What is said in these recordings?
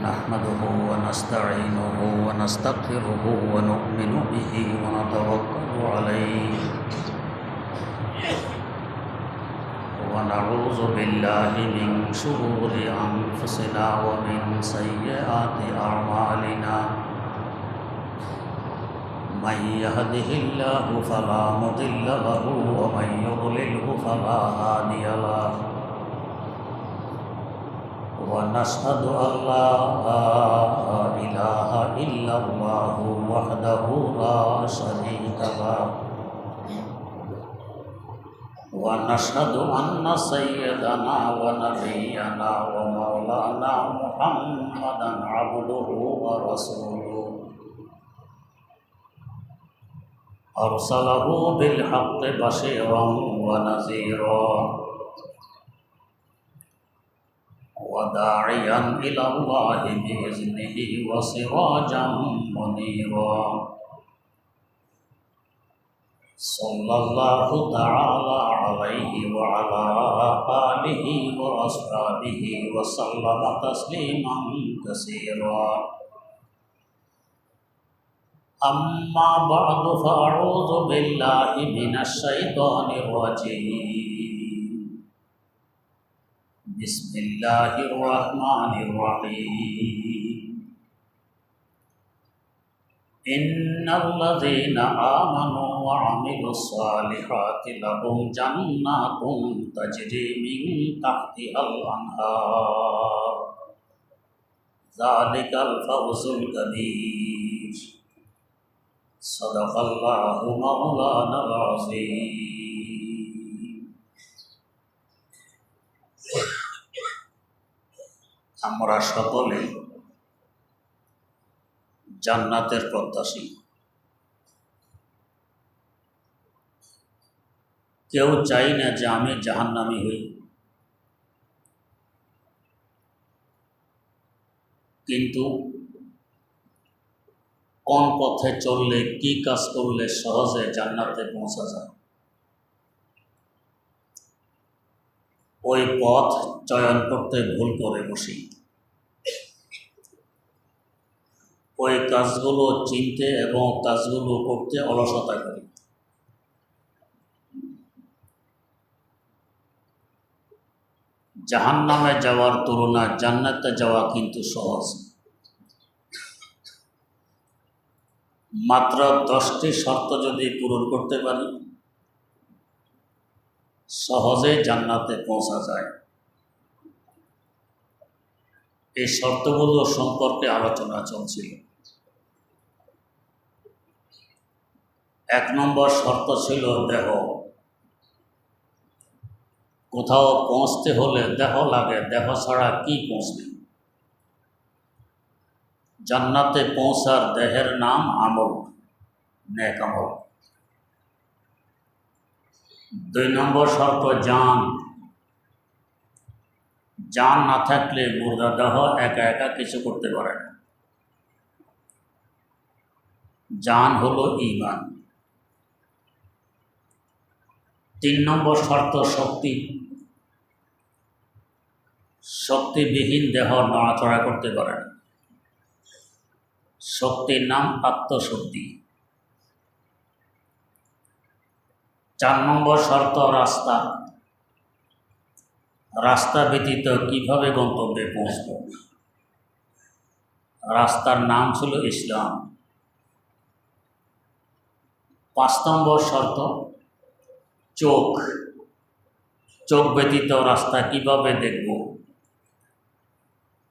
نحمده ونستعينه ونستغفره ونؤمن به ونتوكل عليه ونعوذ بالله من شرور أنفسنا ومن سيئات أعمالنا من يهده الله فلا مضل له ومن يضلله فلا هادي له ونشهد أن لا إله إلا الله وحده لا شريك له ونشهد أن سيدنا ونبينا ومولانا محمدا عبده ورسوله أرسله بالحق بشيرا ونذيرا وداعيا إلى الله بإذنه وسراجا منيرا صلى الله تعالى عليه وعلى آله وأصحابه وسلم تسليما كثيرا أما بعد فأعوذ بالله من الشيطان الرجيم بسم الله الرحمن الرحيم إن الذين آمنوا وعملوا الصالحات لهم جنات تجري من تحتها الأنهار ذلك الفوز الكبير صدق الله مولانا العظيم আমরা সকলে জান্নাতের প্রত্যাশী। কেউ চাই না যে আমি জাহান্নামী হই, কিন্তু কোন পথে চললে কি কাজ করলে সহজে জান্নাতে পৌঁছা যায়, ওই পথ চয়ন করতে ভুল করে বসি। ওই কাজগুলো চিনতে এবং কাজগুলো করতে অলসতা করি। জাহান্নামে যাওয়ার তুলনায় জান্নাতে যাওয়া কিন্তু সহজ। মাত্র 10টি শর্ত যদি পূরণ করতে পারি সহজে জান্নাতে পৌঁছা যায়। এই শর্তগুলো সম্পর্কে আলোচনা চলছিল। 1 নম্বর শর্ত ছিল দেহ। কোথাও পৌঁছতে হলে দেহ লাগে, দেহ ছাড়া কি পৌঁছবে? জান্নাতে পৌঁছার দেহের নাম আমল, নেক আমল। 2 নম্বর শর্ত জান। জান না থাকলে মুর্দা দেহ একা একা কিছু করতে পারে না। জান হলো ঈমান। 3 নম্বর শর্ত শক্তি। শক্তিবিহীন দেহ নড়াচড়া করতে পারে না। শক্তির নাম আত্মশক্তি। 4 নম্বর শর্ত রাস্তা। রাস্তা ব্যতীত কিভাবে গন্তব্যে পৌঁছব? রাস্তার নাম ছিল ইসলাম। 5 নম্বর শর্ত চোখ। চোখ ব্যতীত রাস্তা কিভাবে দেখব?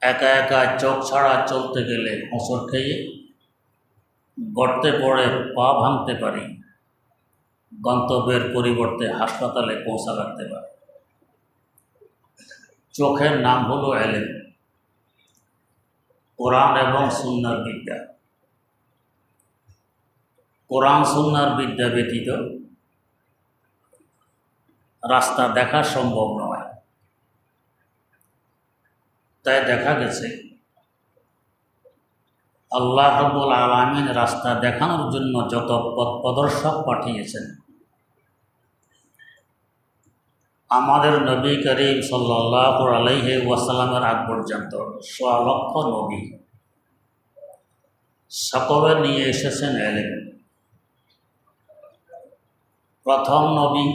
একা একা চোখ ছাড়া চলতে গেলে হোঁচট খেয়ে গর্তে পড়ে পা ভাঙতে পারি, গন্তব্যের পরিবর্তে হাসপাতালে পৌঁছা লাগতে পারে। চোখের নাম হলো এলেম, কোরআন এবং সুন্নাহর বিদ্যা। কোরআন সুন্নাহর বিদ্যা ব্যতীত রাস্তা দেখা সম্ভব নয়। তাই দেখা গেছে আল্লাহ রাব্বুল আলামিন রাস্তা দেখানোর জন্য যত পথ প্রদর্শক পাঠিয়েছেন আমাদের নবী করিম সাল্লাল্লাহু আলাইহি ওয়াসাল্লামের আগ পর্যন্ত ১০০ লক্ষ নবী সকলে নিয়ে এসেছেন এলেম। প্রথম নবী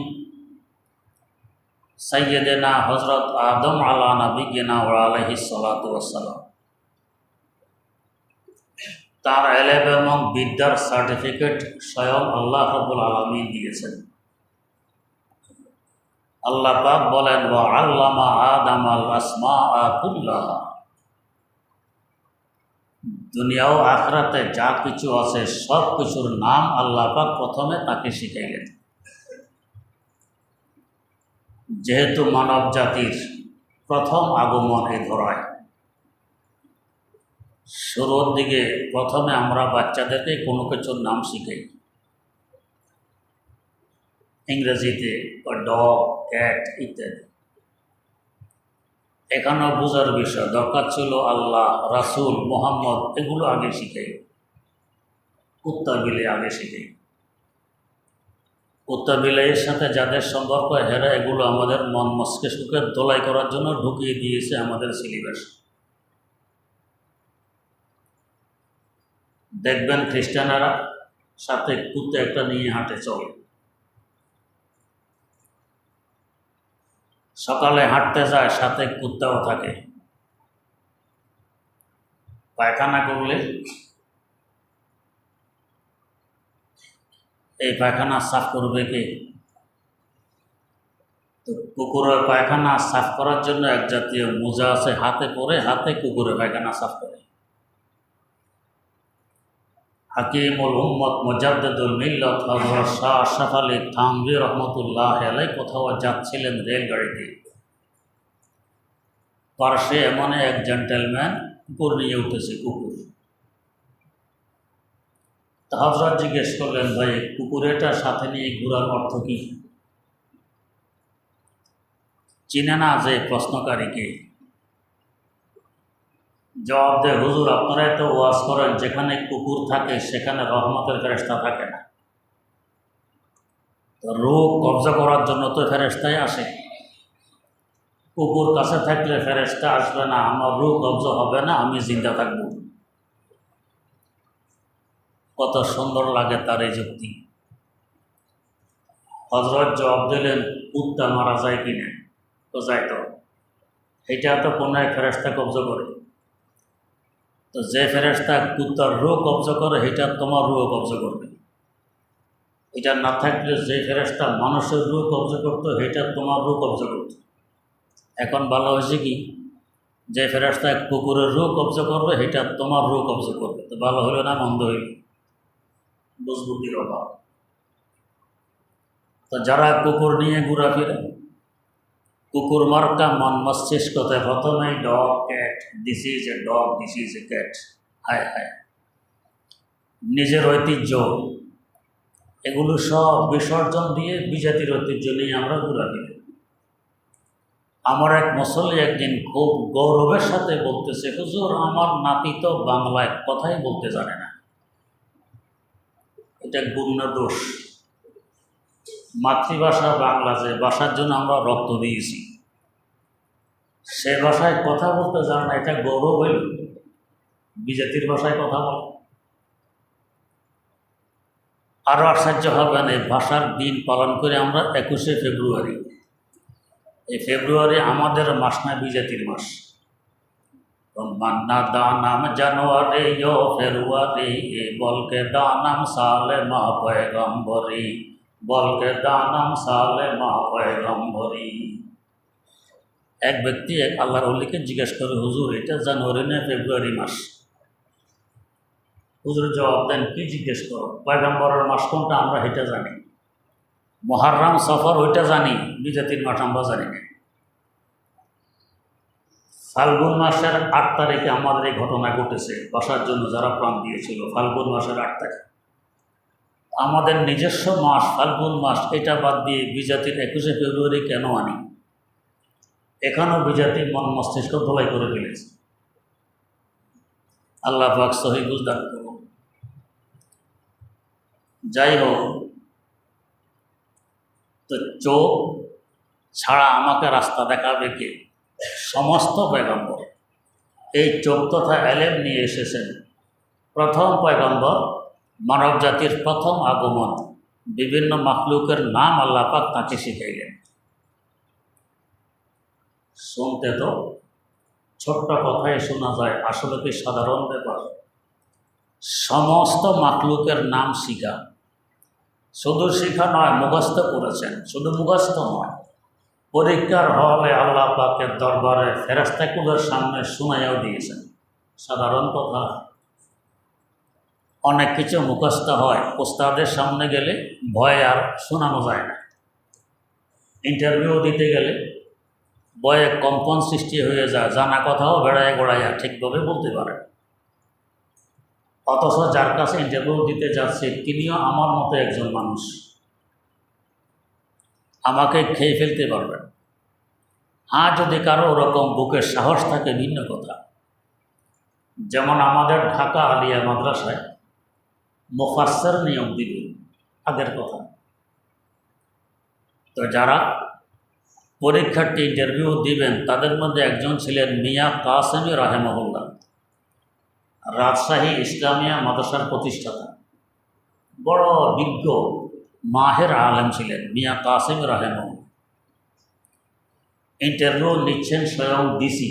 সাইয়্যিদানা হযরত আদম আলা নবিয়িনা ওয়া আলাইহিস সালাতু ওয়াসসালাম, তার এলেম এবং বিদ্যার সার্টিফিকেট স্বয়ং আল্লাহ রাব্বুল আলামিন দিয়েছেন। আল্লাহ পাক বলেন, ওয়া আল্লামা আদামাল আসমাআ কুল্লাহা, দুনিয়া ও আখিরাতে যা কিছু আছে সব কিছুর নাম আল্লাহ পাক প্রথমে তাকে শিখাইলেন। যেহেতু মানব জাতির প্রথম আগমন এই ধরায়, শুরুর দিকে প্রথমে আমরা বাচ্চাদেরকে কোনো কিছুর নাম শিখাই, ইংরেজিতে ডগ, ক্যাট ইত্যাদি। এখানেও বোঝার বিষয় দরকার ছিল আল্লাহ, রাসূল, মুহাম্মদ এগুলো আগে শিখাই, কুত্তা বিলে আগে শিখাই। কুত্তা বিলের সাথে যাদের সম্পর্ক হেরা, এগুলো আমাদের মন মস্তিষ্ককে দোলাই করার জন্য ঢুকিয়ে দিয়েছে আমাদের সিলেবাস। দেখবেন খ্রিস্টানেরা সাথে কুত্তা একটা নিয়ে হাঁটে, চলে। সকালে হাঁটতে যায়, সাথে কুত্তাও থাকে। পায়খানা করলে এই পায়খানা সাফ করবে কে? তো কুকুরের পায়খানা সাফ করার জন্য এক জাতীয় মোজা আছে, হাতে পরে হাতে কুকুরের পায়খানা সাফ করে। হাকিমুল উম্মত মুজাদ্দিদুল মিল্লাত হযরত শাহ আশরাফ আলী থানভী রহমতুল্লাহ আলাইহি কোথাও যাচ্ছিলেন রেলগাড়িতে। পার্শ্বে এমন এক জেন্টেলম্যান কুকুর নিয়ে উঠেছে, কুকুর। তো হযরত জিজ্ঞেস করলেন, ভাই কুকুরেটা সাথে নিয়ে ঘোরার অর্থ কি? চিনে না যে প্রশ্নকারীকে? জবাব দে, হুজুর আপনারাই তো ওয়াজ করেন যেখানে কুকুর থাকে সেখানে রহমতের ফেরেশতা থাকে না। তো রূহ কবজা করার জন্য তো ফেরেশতাই আসে। কুকুর কাছে থাকলে ফেরেশতা আসবে না, আমার রূহ কবজা হবে না, আমি জিন্দা থাকব। কত সুন্দর লাগে তার এই যুক্তি। হযরত জবাব দিলেন, কুত্তা মারা যায় কিনা? তো যায় তো, এটা তো কোনো এক ফেরেশতা কবজা করে। তো যে ফেরেশতা কুত্তার রূহ কবজা করে, এটা তোমার রূহ কবজা করবে। এটা না থাকলে যে ফেরেশতা মানুষের রূহ কবজা করতো, এটা তোমার রূহ কবজা করতো। এখন ভালো হয়েছে কি, যে ফেরেশতা কুকুরের রূহ কবজা করবে, এটা তোমার রূহ কবজা করবে। তো ভালো হলো না মন্দ হইল? বুঝবুদ্ধির অভাব। তো যারা কুকুর নিয়ে ঘোরাফেরে, কুকুর মার্কা মন মস্তিষ্কতে প্রথমেই dog, cat, this is a dog, this is a cat. হায় হায়, নিজের ঐতিহ্য এগুলো সব বিসর্জন দিয়ে বিজাতির ঐতিহ্য নিয়ে আমরা ঘোরাফেরি। আমার এক মুসল্লি একদিন খুব গৌরবের সাথে বলতেছে, হুজুর আমার নাতি তো বাংলায় কথাই বলতে জানে না। এটা গুণ দোষ। মাতৃভাষা বাংলা, যে ভাষার জন্য আমরা রক্ত দিয়েছি, সে ভাষায় কথা বলতে জানে না, এটা গৌরব হইল? বিজাতির ভাষায় কথা বলে। আরও আশ্চর্য হবেন, এই ভাষার দিন পালন করে আমরা 21শে ফেব্রুয়ারি। এই ফেব্রুয়ারি আমাদের মাস না, বিজাতির মাস। মান্না দানাম জানুয়ারি ও ফেব্রুয়ারি, বলকে দানাম সালে মা পয়গম্বরি, বলকে দানাম সালে মা পয়গম্বরি। এক ব্যক্তি এক আল্লাহর ওলিকে জিজ্ঞেস করে, হুজুর এটা জানুয়ারি না ফেব্রুয়ারি মাস? হুজুর জবাব দেন, কি জিজ্ঞেস করো? পয়গম্বরের মাস কোনটা আমরা এটা জানি, মুহররম সফর ওইটা জানি, বিজাতির মাস আমরা জানি না। ফাল্গুন মাসের 8 তারিখে আমাদের এই ঘটনা ঘটেছে, বাসার জন্য যারা প্রাণ দিয়েছিল। ফাল্গুন মাসের 8 তারিখ আমাদের নিজস্ব মাস, ফাল্গুন মাস। এটা বাদ দিয়ে বিজাতির 21শে ফেব্রুয়ারি কেন আনি? এখানেও বিজাতির মন মস্তিষ্ক ধোলাই করে ফেলেছে। আল্লাহ পাক সহি বুঝদান করুন। যাই হোক, তো চোখ ছাড়া আমাকে রাস্তা দেখাবে কে? সমস্ত পয়গম্বর এই চোখ তথা এলেম নিয়ে এসেছেন। প্রথম পয়গম্বর, মানব জাতির প্রথম আগমন, বিভিন্ন মাখলুকের নাম আল্লাহ পাক তাকে শিখাইলেন। শুনতে তো ছোট্ট কথাই শোনা যায়, আসলে কি সাধারণ ব্যাপার? সমস্ত মাখলুকের নাম শিখা, শুধু শিখা নয়, মুখস্থ করেছেন। শুধু মুখস্থ নয়, পরীক্ষার হলে আল্লাহ পাকের দরবারে ফেরেশতাকুলের সামনে শুনাইয়াও দিয়েছেন। সাধারণ কথা, অনেক কিছু মুখস্থ হয়, ওস্তাদের সামনে গেলে ভয়ে আর শোনানো যায় না। ইন্টারভিউ দিতে গেলে ভয়ে কম্পন সৃষ্টি হয়ে যায়, জানা কথাও বেড়ায় গোড়াইয়া ঠিকভাবে বলতে পারে। অথচ যার কাছে ইন্টারভিউ দিতে যাচ্ছে তিনিও আমার মতো একজন মানুষ, আমাকে খেয়ে ফেলতে পারবেন। যদি কারো ওরকম বুকের সাহস থাকে ভিন্ন কথা। যেমন আমাদের ঢাকা আলিয়া মাদ্রাসায় মুফাসসির নিয়োগ দিবে, আগের কথা। তো যারা পরীক্ষার্থী ইন্টারভিউ দিবেন তাদের মধ্যে একজন ছিলেন মিয়া কাসেমি রাহেমাহুল্লাহ, রাজশাহী ইসলামিয়া মাদ্রাসার প্রতিষ্ঠাতা, বড় বিজ্ঞ মাহের আলেম ছিলেন মিয়া কাসেমি রাহেমাহুল্লাহ। ইন্টারভিউ নিচ্ছেন স্বয়ং ডিসি।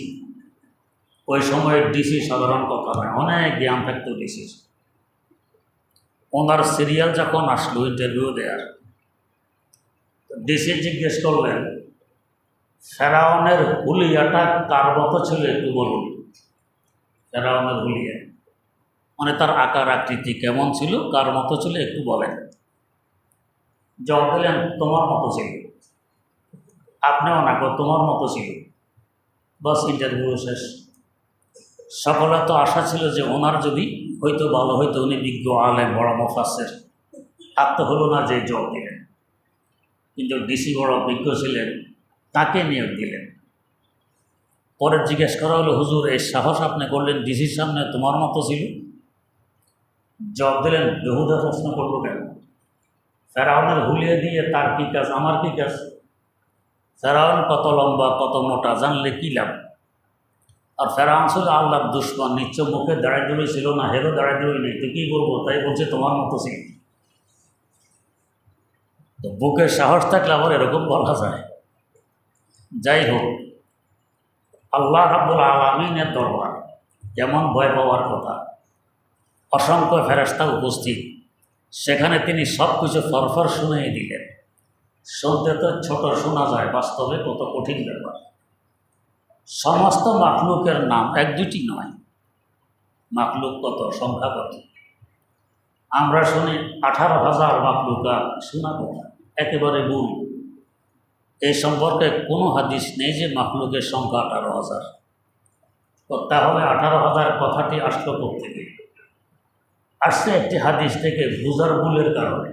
ওই সময়ের ডিসি সাধারণ কথা নয়, অনেক জ্ঞান থাকত ডিসি। ওনার সিরিয়াল যখন আসলো ইন্টারভিউ দেওয়ার, ডিসি জিজ্ঞেস করলেন, ফেরাউনের হুলিয়াটা কার মতো ছিল একটু বলুন। ফেরাউনের হুলিয়া মানে তার আকার আকৃতি কেমন ছিল, কার মতো ছিল একটু বলেন। জবাব দিলেন, তোমার মতো ছিল। আপনিও না, তোমার মতো ছিল। বাস, ইন্টারভিউ শেষ। সকলে তো আশা ছিল যে ওনার যদি হয়তো ভালো হয়তো, উনি বিজ্ঞ আলেম, বড় মুফাসসির। আর তো হলো না যে জবাব দিলেন। কিন্তু ডিসি বড় বিজ্ঞ ছিলেন, তাকে নিয়োগ দিলেন। পরে জিজ্ঞেস করা হলো, হুজুর এই সাহস আপনি করলেন ডিসির সামনে, তোমার মতো ছিল? জবাব দিলেন, বেহুদা প্রশ্ন করলো কেন? ফেরাউনের হুলিয়ে দিয়ে তার কী কাজ, আমার কী কাজ? ফেরাউন কত লম্বা কত মোটা জানলে কী লাভ? আর ফেরাউন ছিল আল্লাহর দুশমন, নিশ্চয় মুখে দাঁড়ায় দূরে ছিল না, হেরো দাঁড়ায় দূরে নেই, তো কী করবো? তাই বলছে তোমার মতো ছিল। তো বুকের সাহস থাকলে আবার এরকম বলা যায়। যাই হোক, আল্লাহ রাব্বুল আলামিনের দরবার যেমন ভয় পাওয়ার কথা, অসংখ্য ফেরেশতা উপস্থিত, সেখানে তিনি সব কিছু ফরফর শুনিয়ে দিলেন। শুনতে তো ছোট শোনা যায়, বাস্তবে কত কঠিন ব্যাপার। সমস্ত মাখলুকের নাম, এক দুটি নয়, মাখলুক কত, সংখ্যা কত? আমরা শুনি 18,000 মাখলুকা, শোনা কথা একেবারে ভুল। এই সম্পর্কে কোনো হাদিস নেই যে মাখলুকের সংখ্যা 18,000। তো তাহলে 18,000 কথাটি আসলো কোত্থেকে? আসছে একটি হাদিস থেকে, বুঝার ভুলের কারণে।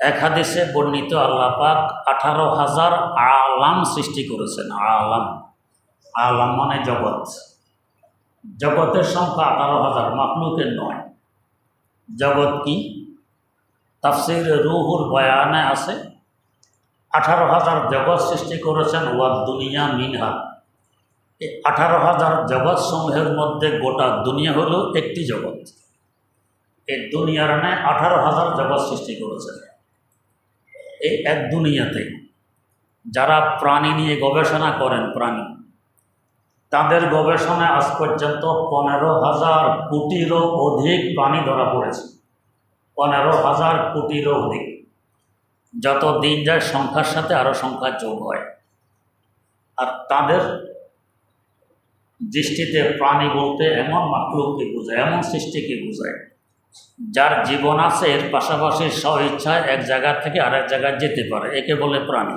এক হাদিসে বর্ণিত, আল্লাহ পাক 18,000 আলাম সৃষ্টি করেছেন। আলাম, আলাম মানে জগৎ। জগতের সংখ্যা 18,000, মাখলুকের নয়। জগৎ কি? তাফসীরে রুহুল বয়ানে আছে 18,000 জগৎ সৃষ্টি করেছেন। ওয়াদ দুনিয়া মিনহা, এই 18,000 জগৎ সমূহের মধ্যে গোটা দুনিয়া হলো একটি জগৎ। এই দুনিয়ার ন্যায় 18,000 জগৎ সৃষ্টি করেছেন। এই এক দুনিয়াতে যারা প্রাণী নিয়ে গবেষণা করেন, প্রাণী, তাদের গবেষণায় আজ পর্যন্ত 15,000 কোটিরও অধিক প্রাণী ধরা পড়েছে। 15,000 কোটিরও অধিক। যত দিন যায় সংখ্যার সাথে আরও সংখ্যা যোগ হয়। আর তাদের দৃষ্টিতে প্রাণী বলতে এমন মাখলুককে বোঝায়, এমন সৃষ্টিকে বোঝায় যার জীবন আছে, এর পাশাপাশি স্ব ইচ্ছায় এক জায়গা থেকে আরেক জায়গায় যেতে পারে, একে বলে প্রাণী।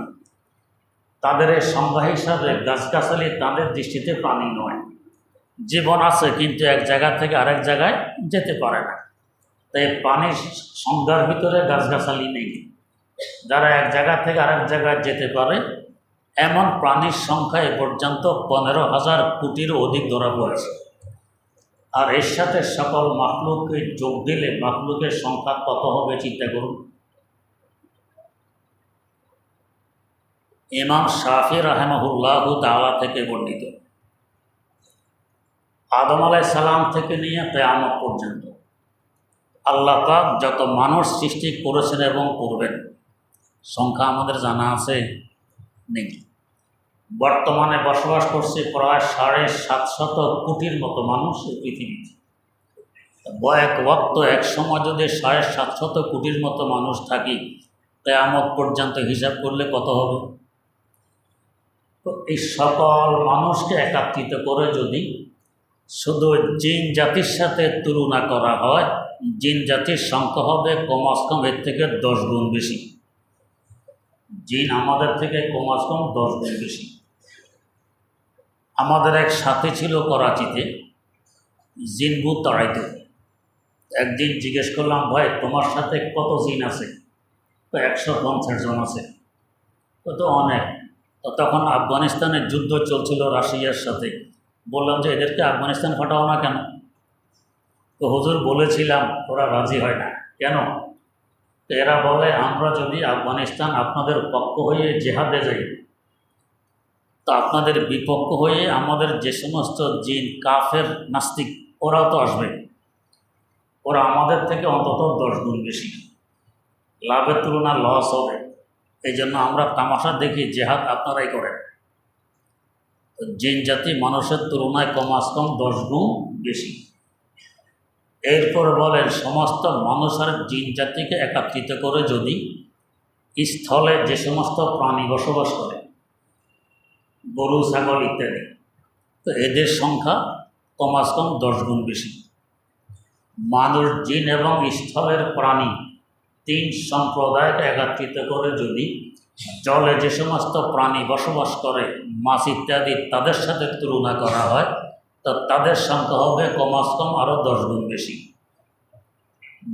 তাদের এই সংজ্ঞা হিসাবে গাছগাছালি তাদের দৃষ্টিতে প্রাণী নয়। জীবন আছে কিন্তু এক জায়গা থেকে আরেক জায়গায় যেতে পারে না। তাই প্রাণীর সংজ্ঞার ভিতরে গাছগাছালি নেই। যারা এক জায়গা থেকে আরেক জায়গায় যেতে পারে এমন প্রাণীর সংখ্যা এ পর্যন্ত 15,000 কোটিরও অধিক ধরা পড়েছে। আর এর সাথে সকল মাখলুককে যোগ দিলে মাখলুকের সংখ্যা কত হবে চিন্তা করুন। ইমাম শাফি রাহিমাহুল্লাহ তাআলা থেকে বর্ণিত, আদম আলাইহিস সালাম থেকে নিয়ে কিয়ামত পর্যন্ত আল্লাহ পাক যত মানুষ সৃষ্টি করেছেন এবং করবেন সংখ্যা আমাদের জানা আছে নেই। বর্তমানে বসবাস করছে প্রায় 750 কোটির মতো মানুষ এই পৃথিবীতে। এক ওয়াক্ত এক সময় যদি 750 কোটির মতো মানুষ থাকি, কিয়ামত পর্যন্ত হিসাব করলে কত হবে? তো এই সকল মানুষকে একত্রিত করে যদি শুধু জিন জাতির সাথে তুলনা করা হয়, জিন জাতির সংখ্যা হবে কমাস কম এর থেকে 10 গুণ বেশি। জিন আমাদের থেকে কমাস কম 10 গুণ বেশি। আমাদের এক সাথী ছিল করাচিতে, জিনবু তাড়াইতে। একদিন জিজ্ঞেস করলাম, ভাই তোমার সাথে কত জিন আছে? তো 150 জন আছে। তো অনেক। তো তখন আফগানিস্তানের যুদ্ধ চলছিল রাশিয়ার সাথে। বললাম যে এদেরকে আফগানিস্তান পাঠাও না কেন? তো হুজুর বলেছিলাম, ওরা রাজি হয় না। কেন? তো এরা বলে, আমরা যদি আফগানিস্তান আপনাদের পক্ষ হয়ে জেহাদে যাই, তো আপনাদের বিপক্ষ হয়ে আমাদের যে সমস্ত জিন কাফের নাস্তিক ওরাও তো আসবে, ওরা আমাদের থেকে অন্তত 10 গুণ বেশি, লাভের তুলনা লস হবে। এই জন্য আমরা তামাশা দেখি, জেহাদ আপনারাই করেন। জিন জাতি মানুষের তুলনায় কমাস কম 10 গুণ বেশি। এরপর বলেন, সমস্ত মানুষ আর জিন জাতিকে একত্রিত করে যদি স্থলে যে সমস্ত প্রাণী বসবাস করে, গরু ছাগল ইত্যাদি, তো এদের সংখ্যা কমাস কম 10 গুণ বেশি। মানুষ, জিন এবং স্থলের প্রাণী 3 সম্প্রদায়কে একত্রিত করে যদি জলে যে সমস্ত প্রাণী বসবাস করে, মাছ ইত্যাদি, তাদের সাথে তুলনা করা হয়, তো তাদের সংখ্যা হবে কমাস কম আরও 10 গুণ বেশি।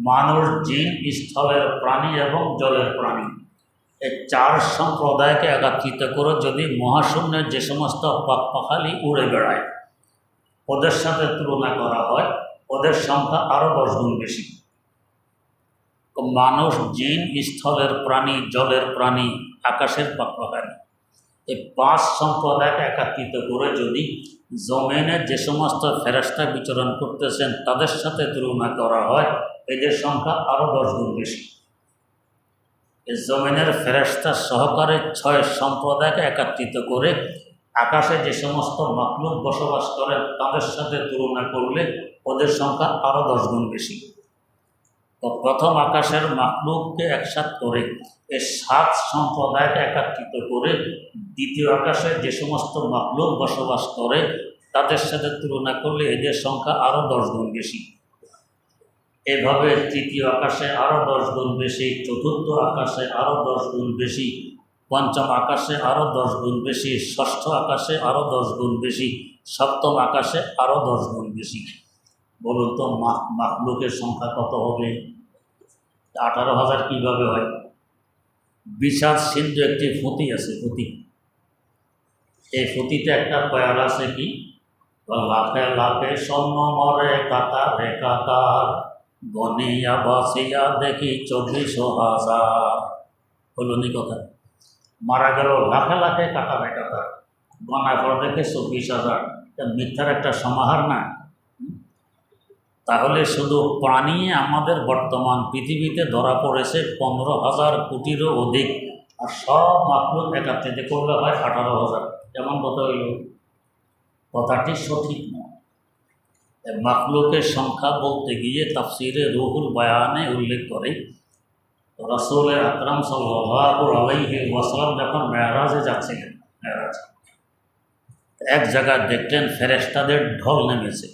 মানুষ, জিন, স্থলের প্রাণী এবং জলের প্রাণী এই 4 সম্প্রদায়কে একত্রিত করে যদি মহাশূন্যের যে সমস্ত পাখপাখালি উড়ে বেড়ায় ওদের সাথে তুলনা করা হয়, ওদের সংখ্যা আরও 10 গুণ বেশি। মানুষ, জিন, স্থলের প্রাণী, জলের প্রাণী, আকাশের পাখপাখালি এই 5 সম্প্রদায়কে একত্রিত করে যদি জমিনের যে সমস্ত ফেরেশতা বিচরণ করতেছেন তাদের সাথে তুলনা করা হয়, এদের সংখ্যা আরও 10 গুণ বেশি। এই জমিনের ফেরেশতা সহকারে 6 সম্প্রদায়কে একত্রিত করে আকাশে যে সমস্ত মাখলুক বসবাস করে তাদের সাথে তুলনা করলে ওদের সংখ্যা আরও 10 গুণ বেশি। তো প্রথম আকাশের মাখলুককে একসাথ করে এই 7 সম্প্রদায়কে একত্রিত করে দ্বিতীয় আকাশে যে সমস্ত মাখলুক বসবাস করে তাদের সাথে তুলনা করলে এদের সংখ্যা আরও 10 গুণ বেশি। এভাবে তৃতীয় আকাশে আরও 10 গুণ বেশি, চতুর্থ আকাশে আরও 10 গুণ বেশি, পঞ্চম আকাশে আরও 10 গুণ বেশি, ষষ্ঠ আকাশে আরও 10 গুণ বেশি, সপ্তম আকাশে আরও 10 গুণ বেশি। বলুন তো মাখলুকের সংখ্যা কত হবে? 18,000 কীভাবে হয়? বিষাদ সিন্ধু একটি ফুতি আছে, ফুতি। এই ফুতিতে একটা পেয়ার আছে কি, লাখে লাখে স্বর্ণ মরে কাতারে কাতার, গনিয়া বাসিয়া দেখি 24,000। হলো নি কথা? মারা গেল লাখে লাখে কাতারে কাতার, গনার পর দেখে 24,000। মিথ্যার একটা সমাহার না? তাহলে শুধু প্রাণী আমাদের বর্তমান পৃথিবীতে ধরা পড়েছে 15,000 কোটিরও অধিক, আর সব মাখলুক একত্রিত করলে হয় 18,000। কেমন কথা হইল? কথাটি সঠিক নয়। মাখলুকের সংখ্যা বলতে গিয়ে তাফসিরে রুহুল বায়ানে উল্লেখ করে, রাসূল আকরাম সাল্লাল্লাহু আলাইহি ওয়াসাল্লাম যখন মেরাজে যাচ্ছিলেন, এক জায়গায় দেখলেন ফেরেশতাদের ঢল নেমেছে।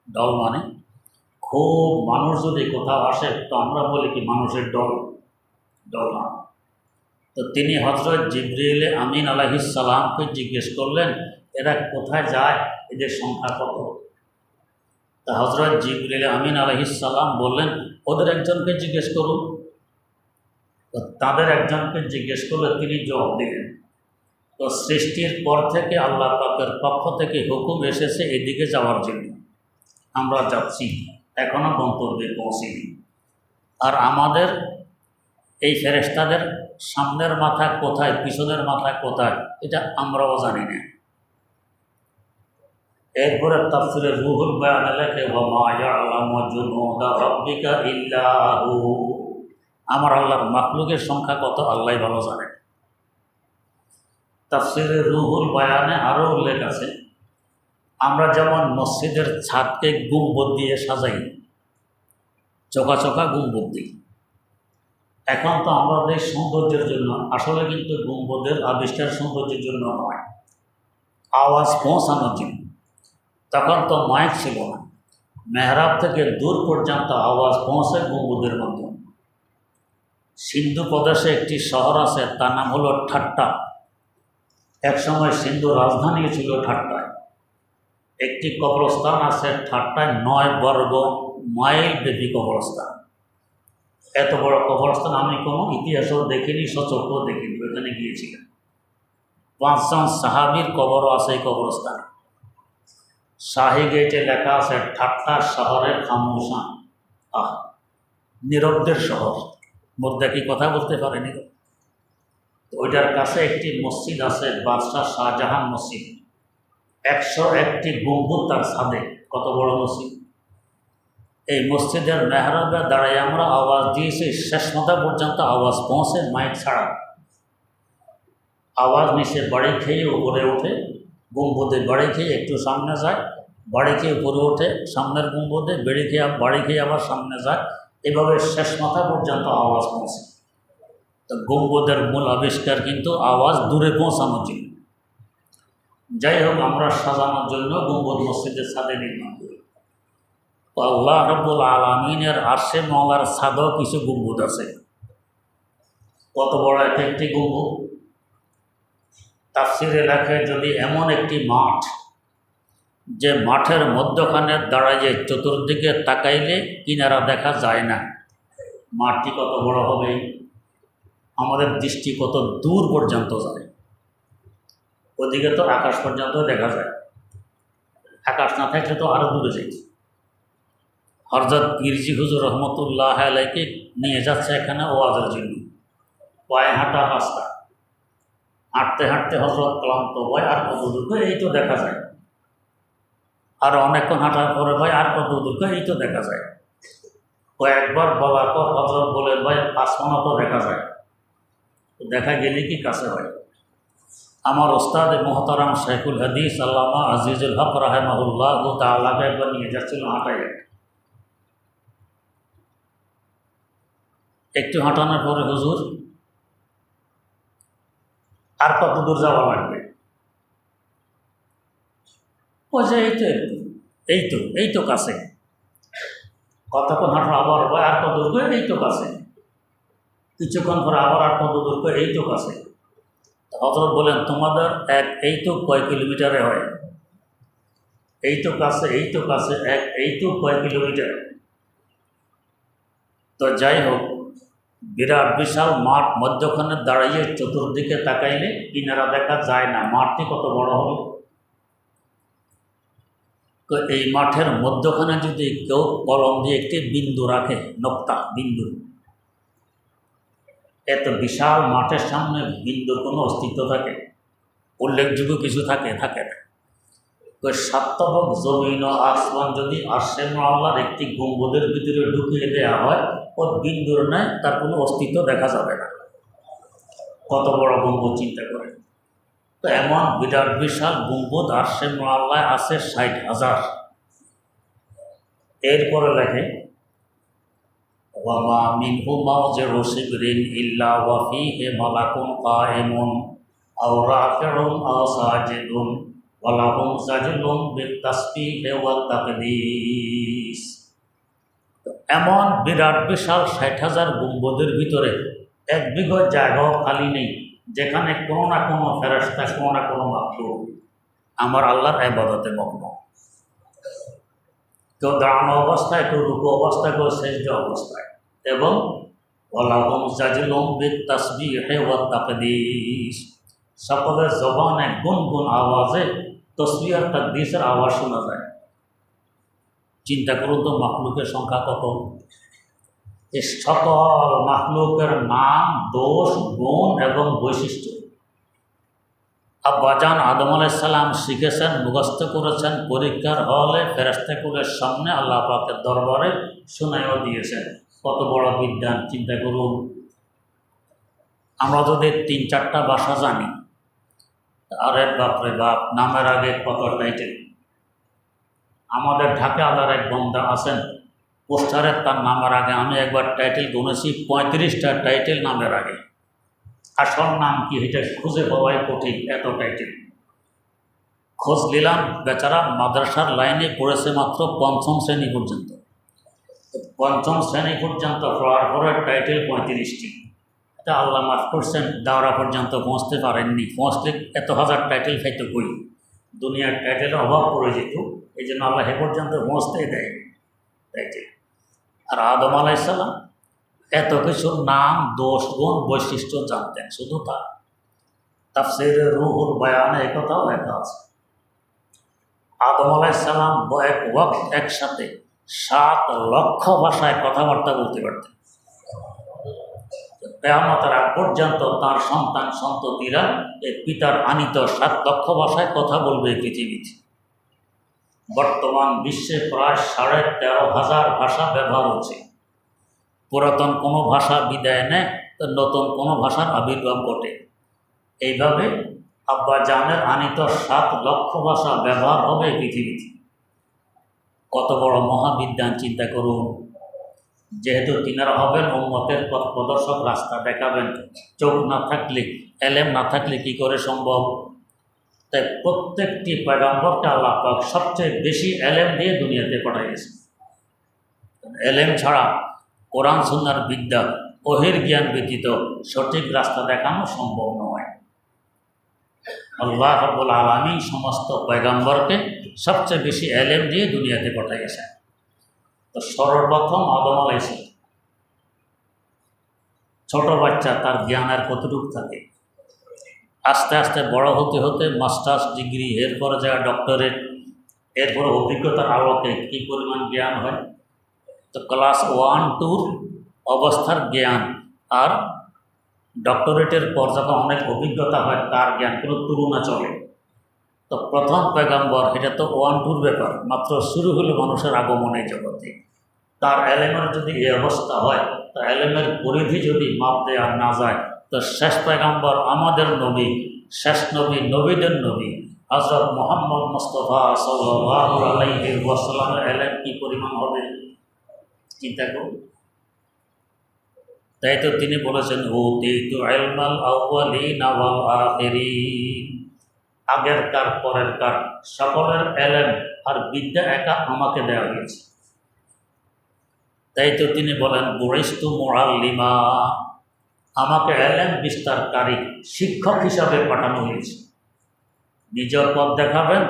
ঢল মানে খুব মানুষ যদি কোথাও আসে তো আমরা বলি কি মানুষের ঢল, ঢল না। তো তিনি হযরত জিবরিল আমিন আলাইহিস সালামকে জিজ্ঞেস করলেন, এরা কোথায় যায়, এদের সংখ্যা কত? তা হযরত জিবরিল আমিন আলাইহিস সালাম বললেন, ওদের একজনকে জিজ্ঞেস করুন। তো তাদের একজনকে জিজ্ঞেস করলে তিনি জবাব দিলেন, তো সৃষ্টির পর থেকে আল্লাহ পাকের পক্ষ থেকে হুকুম এসেছে এদিকে যাওয়ার জন্য, আমরা যাচ্ছি, এখনও গন্তব্যে পৌঁছিনি। আর আমাদের এই ফেরেশতাদের সামনের মাথা কোথায়, পিছনের মাথা কোথায়, এটা আমরাও জানি না। এরপরে তাফসীরে রুহুল বায়ানে লেখে ওয়া মা ইয়ালামু জুনুদা রাব্বিকা ইল্লা হু, আমার আল্লাহর মাখলুকের সংখ্যা কত আল্লাহই ভালো জানে। তাফসীরে রুহুল বায়ানে আরও উল্লেখ আছে, আমরা যেমন মসজিদের ছাদকে গুম্বদ দিয়ে সাজাই, চোখা চোখা গুম্বদ দিই। এখন তো আমাদের সৌন্দর্যের জন্য, আসলে কিন্তু গুম্বদের আবিষ্কার সৌন্দর্যের জন্য নয়, আওয়াজ পৌঁছানোর জন্য। তখন তো মাইক ছিল না, মেহরাব থেকে দূর পর্যন্ত আওয়াজ পৌঁছে গম্বুদের মাধ্যমে। সিন্ধু প্রদেশে একটি শহর আছে, তার নাম হলো ঠাট্টা। একসময় সিন্ধু রাজধানী ছিল ঠাট্টায়। একটি কবরস্থান আছে ঠাট্টায়, 9 বর্গ মাইল ব্যাপী কবরস্থান। এত বড় কবরস্থান আমি কোনো ইতিহাসও দেখিনি, সচক্ষেও দেখিনি। ওখানে গিয়েছিলাম। 5 জন সাহাবীর কবরও আছে এই কবরস্থানে। শাহী গেটে লেখা আছে ঠাট্টা শহরের খামোশা, নীরবদের শহর। মধ্যে কি কথা বলতে পারেনি। ওইটার কাছে একটি মসজিদ আছে, বাদশাহ শাহজাহান মসজিদ। 101টি গম্বুজ তার ছাদে। কত বড় মসজিদ! এই মসজিদের মেহরাবে দাঁড়াই আমরা আওয়াজ দিয়েছি, শেষ মাথা পর্যন্ত আওয়াজ পৌঁছে, মাইক ছাড়া। আওয়াজ নিচে বাড়ি খেয়ে উপরে ওঠে, গম্বুদে বাড়ি খেয়ে একটু সামনে যায়, বাড়ি খেয়ে উপরে ওঠে সামনের গম্বুদে, বাড়ি খেয়ে আবার সামনে যায়, এভাবে শেষ মাথা পর্যন্ত আওয়াজ পৌঁছে। তো গম্বুদের মূল আবিষ্কার কিন্তু আওয়াজ দূরে পৌঁছানোর জন্য। যাই হোক, আমরা সাজানোর জন্য গম্বুদ মসজিদের ছাদে নির্মাণ করি। আল্লাহ রাব্বুল আলামিনের আরশে মওলার ছাদেও কিছু গম্বুদ আছে। কত বড় একটি গম্বুদ! তাফসীরে লেখে, যদি এমন একটি মাঠ, যে মাঠের মধ্যখানে দাঁড়াইয়ে চতুর্দিকে তাকাইলে কিনারা দেখা যায় না, মাঠটি কত বড় হবে! আমাদের দৃষ্টি কত দূর পর্যন্ত যায়। ওদিকে তো আকাশ পর্যন্ত দেখা যায়, আকাশ না থাকলে তো আরও দূরে যাই। হযরত মির্জি হুজুর রহমতুল্লাহ আলাইকে নিয়ে যাচ্ছে এখানে ওয়াজের জন্য, পায়ে হাঁটা রাস্তা। হাঁটতে হাঁটতে হযরত ক্লান্ত, ভাই আর কত দূর, এই তো দেখা যায়। আর অনেকক্ষণ হাঁটার পরে, ভাই আর কত দূর, এই তো দেখা যায়। কয়েকবার বলার পর হযরত বলেন, ভাই আসমানও তো দেখা যায়। দেখা গেলে কি কাছে হয়। আমার ওস্তাদ মোহতারাম শেখুল হাদিস আল্লামা আজিজুল হক রাহিমাহুল্লাহ তাআলাকে একবার নিয়ে যাচ্ছিল হাঁটাই। একটু হাঁটানোর পরে, হুজুর আর কত দূর যাওয়া লাগবে? ও যে এই তো কাছে। কতক্ষণ হাঁটো, আবার আর কত দূর, এই তো কাছে। কিছুক্ষণ পরে আবার আর কত দূর, এই তো কাছে। হযরত বলেন, তোমাদের এই তো কয় কিলোমিটারে হয়? এই তো কাছে, এই তো কয় কিলোমিটার। তো যাই হোক, বিরাট বিশাল মাঠ, মধ্যখানে দাঁড়াইয়ে চতুর্দিকে তাকাইলে কিনারা দেখা যায় না, মাঠটি কত বড় হবে। তো এই মাঠের মধ্যখানে যদি কেউ কলম দিয়ে একটি বিন্দু রাখে, নোক্তা বিন্দু, এত বিশাল মাঠের সামনে বিন্দুর কোনো অস্তিত্ব থাকে? উল্লেখযোগ্য কিছু থাকে না। তো সাতবক জমিন ও আসমান যদি আরশে আল্লাহর একটি গম্বুদের ভিতরে ঢুকিয়ে দেওয়া হয়, ও বিন্দুর নয়, তার কোনো অস্তিত্ব দেখা যাবে না। কত বড় গম্বুদ চিন্তা করে। তো এমন বিরাট বিশাল গম্বুদ আরশে আল্লাহ আছে 60,000। এরপরে লেখে, ওয়ামা মিনহু মাওজিউ শিবরিন ইল্লা ওয়া ফীহি মালাকুন কায়িমুন আও রাকিউন আও সাজিদুন ওয়া লাহুম সাজদুন বিত-তাসবিহি ওয়াত তাকদীস। এমন বিরাট বিশাল 60,000 গম্বুদের ভিতরে 1 বিঘা জায়গাও খালি নেই, যেখানে কোনো না কোনো ফেরেশতা, কোনো না কোনো মাখলুক আমার আল্লাহর ইবাদতে মগ্ন। কেউ দাঁড়ানো অবস্থায়, কেউ রুকু অবস্থায়, কেউ সেজদা অবস্থায়। এবং ওয়ালাহুম সাজদুন বিত-তাসবিহি ওয়াত তাকদীস, সকলের জবানে গুনগুন আওয়াজে তসবিহ আর তাকদীসের আওয়াজ শোনা যায়। চিন্তা করুন তো, মাখলুকের সংখ্যা কত! এই সকল মাখলুকের নাম, দোষ, গুণ এবং বৈশিষ্ট্য আব্বাজান আদম আলাইহিস সালাম শিখেছেন, মুখস্থ করেছেন, পরীক্ষার হলে ফেরেশতাকুলের সামনে আল্লাহ পাকের দরবারে শুনাইও দিয়েছেন। কত বড় বিদ্যান চিন্তা করুন। আমরা যদি 3-4টা ভাষা জানি, আরে বাপরে বাপ, নামের আগে কত টাইটেল। আমাদের ঢাকা আলার এক বন্দা আছেন, পোস্টারে তার নামের আগে আমি একবার টাইটেল গুনেছি 35টা টাইটেল নামের আগে। আসল নাম কি এটা খুঁজে পাওয়াই কঠিন, এত টাইটেল। খোঁজ নিলাম, বেচারা মাদ্রাসার লাইনে পড়েছে মাত্র 5ম শ্রেণী পর্যন্ত। 5ম শ্রেণী পর্যন্ত পড়ার পরে টাইটেল 35টি। এটা আল্লাহ মাফ করছেন, দাওরা পর্যন্ত পৌঁছতে পারেননি। পৌঁছলে এত হাজার টাইটেল খাইতে কই, দুনিয়ার টাইটেলের অভাব পড়ে যেত। এই জন্য আল্লাহ এ পর্যন্ত পৌঁছতেই দেয় টাইটেল। আর আদম আলাইহিস সালাম এত কিছুর নাম, দোষ, গুণ, বৈশিষ্ট্য জানতেন। শুধু তা তাফসীরে রুহুল বয়ানে এই কথাও লেখা আছে, আদম আলাইহিস সালাম এক ওয়াক্ত একসাথে 7 লক্ষ ভাষায় কথাবার্তা বলতে পারতেন। কিয়ামতের আগ পর্যন্ত তার সন্তান সন্ততিরা এই পিতার আনিত 7 লক্ষ ভাষায় কথা বলবে পৃথিবীতে। বর্তমান বিশ্বে প্রায় 13,500 ভাষা ব্যবহার হচ্ছে। পুরাতন কোনো ভাষা বিদায় নেয় তো নতুন কোনো ভাষার আবির্ভাব ঘটে। এইভাবে আব্বা জানের আনিত 7 লক্ষ ভাষা ব্যবহার হবে পৃথিবীতে। কত বড় মহাবিদ্যান চিন্তা করুন। যেহেতু তিনারা হবেন উম্মতের পথ প্রদর্শক, রাস্তা দেখাবেন, চোখ না থাকলে, এলেম না থাকলে কি করে সম্ভব? তাই প্রত্যেকটি পয়গম্বরকে আল্লাহ পাক সবচেয়ে বেশি এলেম দিয়ে দুনিয়াতে পাঠিয়েছেন। এলেম ছাড়া কোরআন সুন্নাহর বিদ্যা, ওহির জ্ঞান ব্যতীত সঠিক রাস্তা দেখানো সম্ভব নয়। আল্লাহ রাব্বুল আলামিন সমস্ত পয়গম্বরকে সবচেয়ে বেশি এলেম দিয়ে দুনিয়াতে পাঠিয়েছেন। তো সর্বপ্রথম আদম আলাইহিস সালাম, ছোট বাচ্চা, তার জ্ঞানের কতটুকু থাকে? আস্তে আস্তে বড় হতে হতে মাস্টার্স ডিগ্রি, এরপরে যারা ডক্টরেট, এরপরে অভিজ্ঞতার আলোকে কী পরিমাণ জ্ঞান হয়। তো ক্লাস 1-2 অবস্থার জ্ঞান আর ডক্টরেটের পর যখন অনেক অভিজ্ঞতা হয় তার জ্ঞান কোনো তুলনা চলে। তো প্রথম পয়গম্বর, এটা তো 1-2 ব্যাপার, মাত্র শুরু হলো মানুষের আগমনের জগতে। তার এলেমের যদি এই অবস্থা হয়, তো এলেমের পরিধি যদি মাপ দেওয়া না যায়, তো শেষ পয়গম্বর আমাদের নবী, শেষ নবী, নবীদের নবী হযরত মুহাম্মদ মুস্তাফা সাল্লাল্লাহু আলাইহি ওয়াসাল্লামের এলেম কী পরিমাণ হবে চিন্তা করুন। তাই তো তিনি বলেছেন, উতীতু ইলমাল আউয়ালিনা ওয়াল আখিরিন, আগেরকার পরেরকার সকলের এলেম আর বিদ্যা একা আমাকে দেওয়া হয়েছে। তাই তো তিনি বলেন, বুইস্তু মুআল্লিমা, আমাকে এলেম বিস্তারকারী শিক্ষক হিসাবে পাঠানো হয়েছে। নিজের পথ দেখাবেন,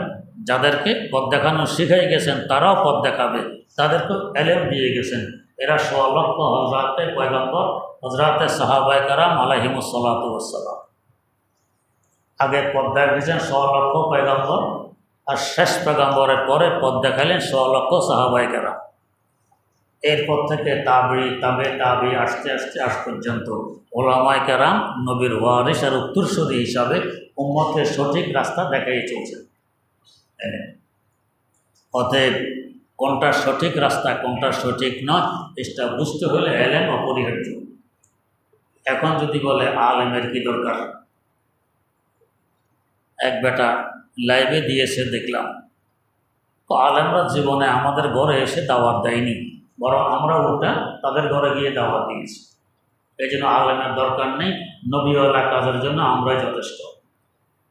যাদেরকে পথ দেখানো শিখাই গেছেন তারাও পথ দেখাবে, তাদেরকে এলেম দিয়ে গেছেন। এরা 100 লক্ষ হযরতে পয়গম্বর, হযরতে সাহাবায়ে কেরাম আলাইহিমুস সালাতু ওয়াস সালাম। আগে পথ দেখিয়েছেন 100 লক্ষ পয়গম্বর, আর শেষ পয়গম্বরের পরে পথ দেখালেন 100 লক্ষ সাহাবায়ে কেরাম। এরপর থেকে তাবে আস্তে আস্তে আজ পর্যন্ত ওলামায়ে কেরাম নবীর ওয়ারিস আর উত্তরসূরি হিসাবে উম্মতকে সঠিক রাস্তা দেখাই চলছেন। অতএব কোনটা সঠিক রাস্তা, কোনটা সঠিক নয়, এটা বুঝতে হলে এলেম অপরিহার্য। এখন যদি বলে আলেমের কি দরকার, এক বেটা লাইভে দিয়েছে দেখলাম, তো আলেমরা জীবনে আমাদের ঘরে এসে দাওয়াত দেয়নি, বরং আমরা ওটা তাদের ঘরে গিয়ে দাওয়াত দিয়েছি। এই জন্য আলেমের দরকার নেই, নবীওয়ালা কাজের জন্য আমরাই যথেষ্ট।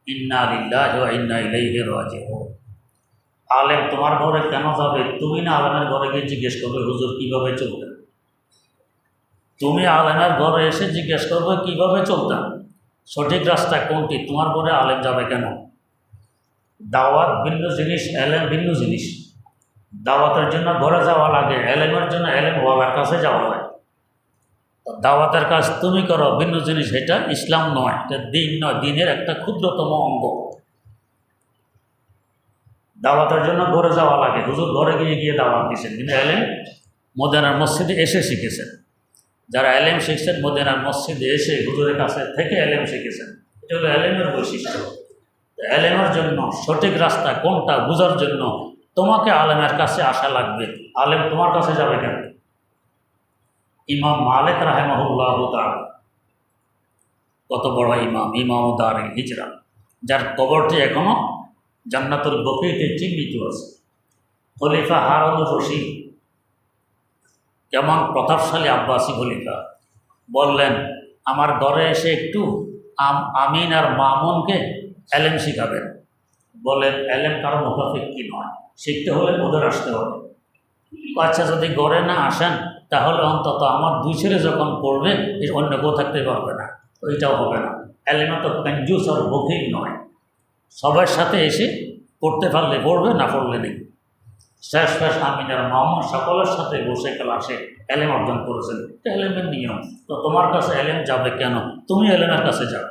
ইন্না লিল্লাহি ওয়া ইন্না ইলাইহি রাজিউন। আলেম তোমার ঘরে কেন যাবে? তুমি না আলেমের ঘরে গিয়ে জিজ্ঞেস করবে, হুজুর কীভাবে চলতেন? তুমি আলেমের ঘরে এসে জিজ্ঞেস করবে কীভাবে চলতেন, সঠিক রাস্তা কোনটি? তোমার ঘরে আলেম যাবে কেন? দাওয়াত ভিন্ন জিনিস, এলেম ভিন্ন জিনিস। দাওয়াতের জন্য ঘরে যাওয়া লাগে, এলেমের জন্য এলেম ওয়ালার কাছে যাওয়া লাগে। দাওয়াতের কাজ তুমি করো, ভিন্ন জিনিস। এটা ইসলাম নয়, এটা দিন নয়, দিনের একটা ক্ষুদ্রতম অঙ্গ। দাওয়াতের জন্য ঘরে যাওয়া লাগে, হুজুর ঘরে গিয়ে দাওয়াত দিয়েছেন, কিন্তু এলেম মদিনার মসজিদে এসে শিখেছেন। যারা এলেম শিখছেন মদিনার মসজিদে এসে হুজুরের কাছে থেকে এলেম শিখেছেন, এটা হলো এলেমের বৈশিষ্ট্য। এলেমের জন্য সঠিক রাস্তা কোনটা বোঝার জন্য তোমাকে আলেমের কাছে আসা লাগবে। আলেম তোমার কাছে যাবে কেন? ইমাম মালিক রাহিমাহুল্লাহ তাআলা কত বড় ইমাম, ইমাম দারুল হিজরা, যার কবরটি এখনো জান্নাতুল বকিতে চিহ্নিত আছে। খলিফা হারুনুর রশিদ, কেমন প্রতাপশালী আব্বাসী খলিফা, বললেন আমার ঘরে এসে একটু আমিন আর মামুনকে এলেম শিখাবেন। বলেন এলেম কারো মুখাফিক কি নয়, শিখতে হলে ওদের আসতে হবে। আচ্ছা, যদি ঘরে না আসেন তাহলে অন্তত আমার দুই ছেলে যখন পড়বে এর অন্য কেউ থাকতে পারবে না, ওইটাও হবে না। এলেমে তো কঞ্জুস আর বকিল নয়, সবার সাথে এসে পড়তে পারলে পড়বে, না পড়লে নেই। শেষ আমিন আর মামুন সকলের সাথে বসে ক্লাসে এলেম অর্জন করেছেন। এটা এলেমের নিয়ম। তো তোমার কাছে এলেম যাবে কেন? তুমি এলেমের কাছে যাও।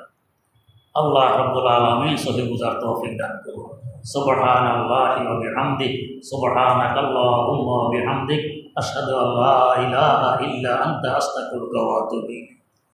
আল্লাহ রাব্বুল আলামিন সহি বুঝার তৌফিক দান করুন। সুবহানাল্লাহি ওয়া বিহামদিহি, সুবহানাকাল্লাহুম্মা ওয়া বিহামদিক, আশহাদু আল্লা ইলাহা ইল্লা আনতা, আস্তাগফিরুকা ওয়া আতুবু ইলাইক।